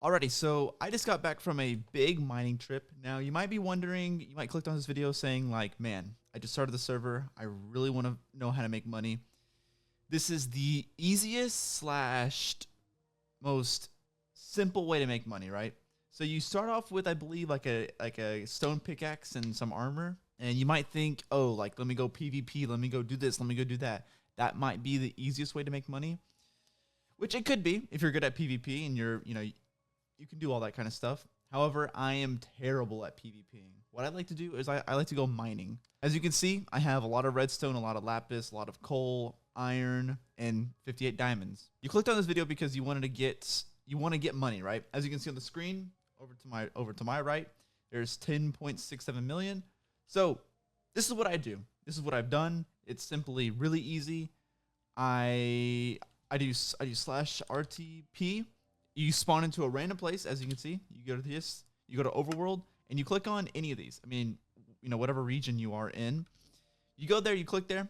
Alrighty, so I just got back from a big mining trip. Now, you might be wondering, you might click on this video saying like, man, I just started the server. I really want to know how to make money. This is the easiest slash most simple way to make money, right? So you start off with, I believe, like a stone pickaxe and some armor. And you might think, oh, like, let me go PvP, let me go do this, let me go do that. That might be the easiest way to make money, which it could be if you're good at PvP and you can do all that kind of stuff. However, I am terrible at PvPing. What I like to do is I like to go mining. As you can see, I have a lot of redstone, a lot of lapis, a lot of coal, iron, and 58 diamonds. You clicked on this video because you want to get money, right? As you can see on the screen, over to my right, there's 10.67 million. So this is what I do. This is what I've done. It's simply really easy. I do slash RTP. You spawn into a random place, as you can see. You go to this, you go to overworld, and you click on any of these. I mean, whatever region you are in. You go there, you click there,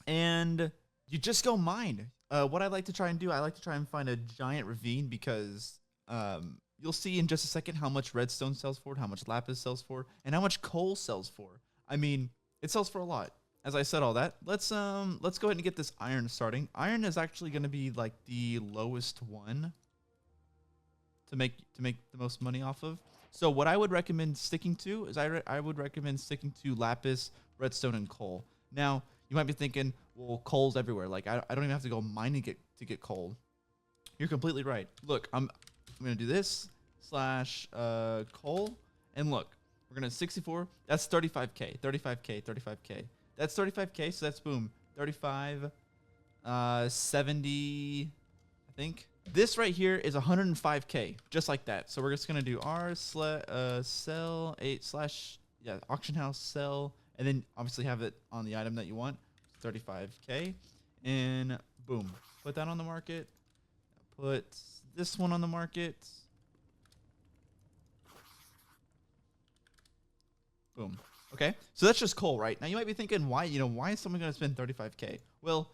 and you just go mine. What I like to try and do, I like to try and find a giant ravine because you'll see in just a second how much redstone sells for, how much lapis sells for, and how much coal sells for. I mean, it sells for a lot. As I said all that, let's go ahead and get this iron starting. Iron is actually going to be like the lowest one to make the most money off of. So what I would recommend sticking to is I would recommend sticking to lapis, redstone, and coal. Now you might be thinking, well, coal's everywhere. Like I don't even have to go mining to get coal. You're completely right. Look, I'm gonna do this slash coal, and look, we're gonna 64. That's 35k, 35k, 35k. That's 35k. So that's boom, 35, 70, I think. This right here is 105k, just like that. So we're just gonna do sell 8 slash auction house sell, and then obviously have it on the item that you want, 35k, and boom, put that on the market. Put this one on the market. Boom. Okay, so that's just coal, right? Now you might be thinking, why is someone gonna spend 35k? Well,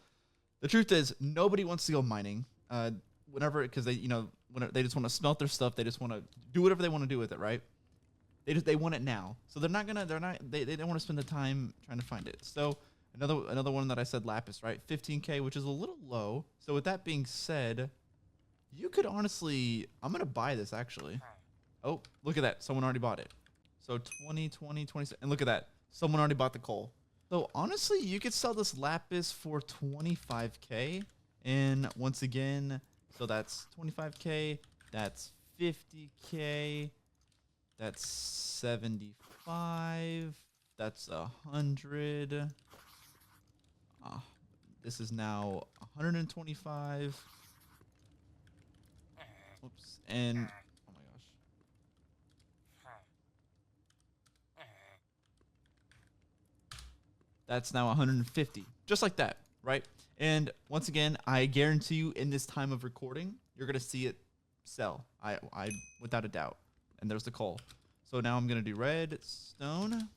the truth is nobody wants to go mining. Because they they just want to smelt their stuff, they just want to do whatever they want to do with it, right? They want it now, so they don't want to spend the time trying to find it. So another one that I said, lapis, right? 15k, which is a little low. So with that being said, you could honestly, I'm gonna buy this actually. Oh, look at that, someone already bought it. So 20, 20, and look at that, someone already bought the coal. So honestly, you could sell this lapis for 25k, and once again. So that's 25k, that's 50k, that's 75, that's 100. This is now 125. Oops, and oh my gosh. That's now 150, just like that, right? And once again, I guarantee you in this time of recording, you're going to see it sell. I without a doubt. And there's the coal. So now I'm going to do redstone.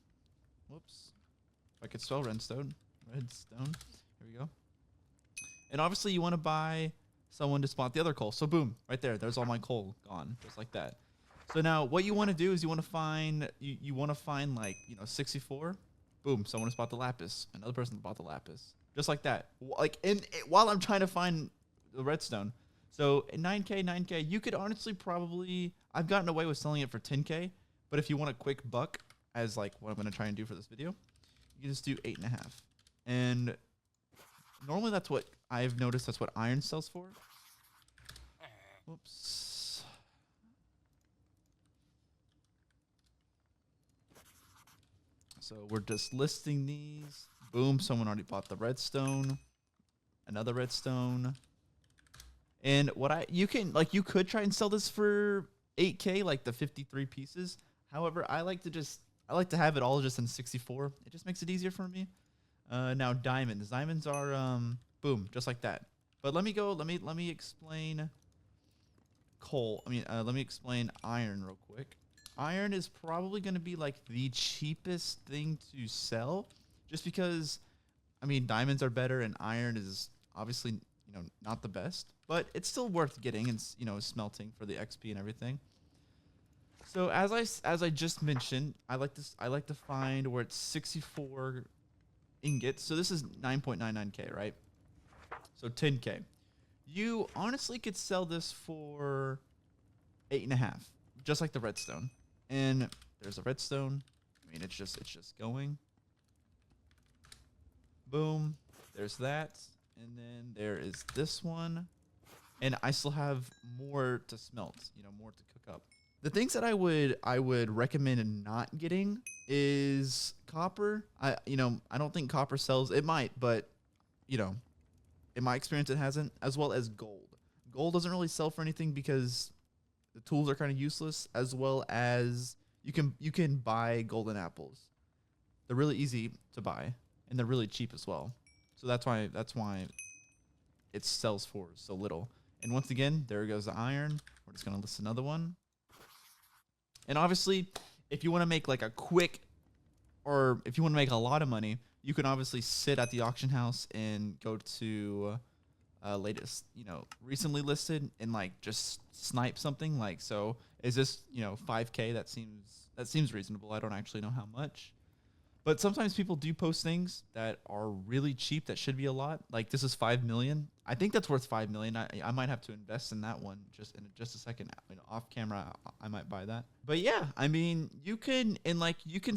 Whoops. If I could spell redstone. Redstone. Here we go. And obviously you want to buy someone to spot the other coal. So boom, right there. There's all my coal gone. Just like that. So now what you want to do is you want to find like, 64. Boom, someone to spot the lapis. Another person bought the lapis. Just like that. Like while I'm trying to find the redstone. So 9k, you could honestly probably, I've gotten away with selling it for 10k, but if you want a quick buck, as like what I'm going to try and do for this video, you just do 8.5. And normally that's what I've noticed, that's what iron sells for. Whoops. So we're just listing these. Boom, someone already bought the redstone. Another redstone. And you could try and sell this for 8k, like the 53 pieces. However, I like to have it all just in 64. It just makes it easier for me. Now diamonds. Diamonds are boom, just like that. But let me explain coal. Let me explain iron real quick. Iron is probably going to be like the cheapest thing to sell. Just because, diamonds are better and iron is obviously, not the best, but it's still worth getting and smelting for the XP and everything. So as I just mentioned, I like to find where it's 64 ingots. So this is 9.99k, right? So 10k. You honestly could sell this for 8.5, just like the redstone. And there's a redstone. I mean, it's just going. Boom. There's that. And then there is this one. And I still have more to smelt, more to cook up. The things that I would recommend not getting is copper. I don't think copper sells. It might, but in my experience it hasn't, as well as gold. Gold doesn't really sell for anything because the tools are kind of useless, as well as you can buy golden apples. They're really easy to buy and they're really cheap as well. So that's why it sells for so little. And once again, there goes the iron. We're just going to list another one. And obviously, if you want to make like a quick, or if you want to make a lot of money, you can obviously sit at the auction house and go to latest, recently listed, and like just snipe something. Like, so is this 5k? That seems reasonable. I don't actually know how much. But sometimes people do post things that are really cheap that should be a lot. Like this is 5 million. I think that's worth 5 million. I might have to invest in that one just in just a second. Off camera, I might buy that. But yeah, I mean, you can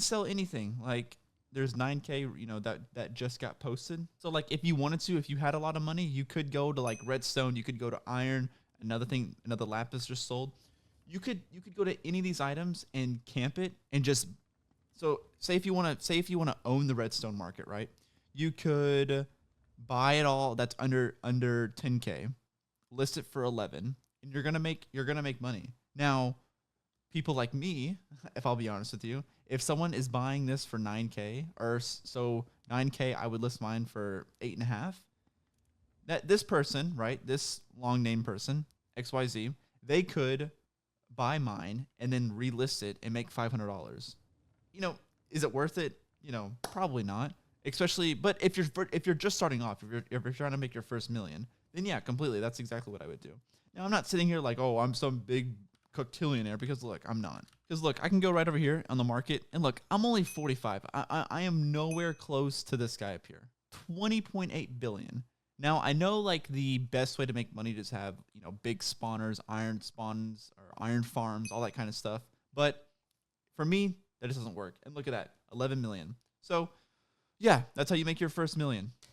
sell anything. Like there's 9k, that just got posted. So like if you wanted to, if you had a lot of money, you could go to like redstone. You could go to iron. Another lapis just sold. You could go to any of these items and camp it and just. So say if you want to own the redstone market, right? You could buy it all that's under 10k, list it for 11, and you're gonna make money. Now, people like me, if I'll be honest with you, if someone is buying this for 9k, or so 9k, I would list mine for 8.5. That this person, right, this long name person, XYZ, they could buy mine and then relist it and make $500. Is it worth it? Probably not. Especially, but if you're just starting off, if you're trying to make your first million, then yeah, completely. That's exactly what I would do. Now, I'm not sitting here like, oh, I'm some big coctillionaire, because look, I'm not. Because look, I can go right over here on the market, and look, I'm only 45. I am nowhere close to this guy up here. 20.8 billion. Now, I know like the best way to make money is have, big spawners, iron spawns, or iron farms, all that kind of stuff. But for me, that just doesn't work. And look at that, 11 million. So yeah, that's how you make your first million.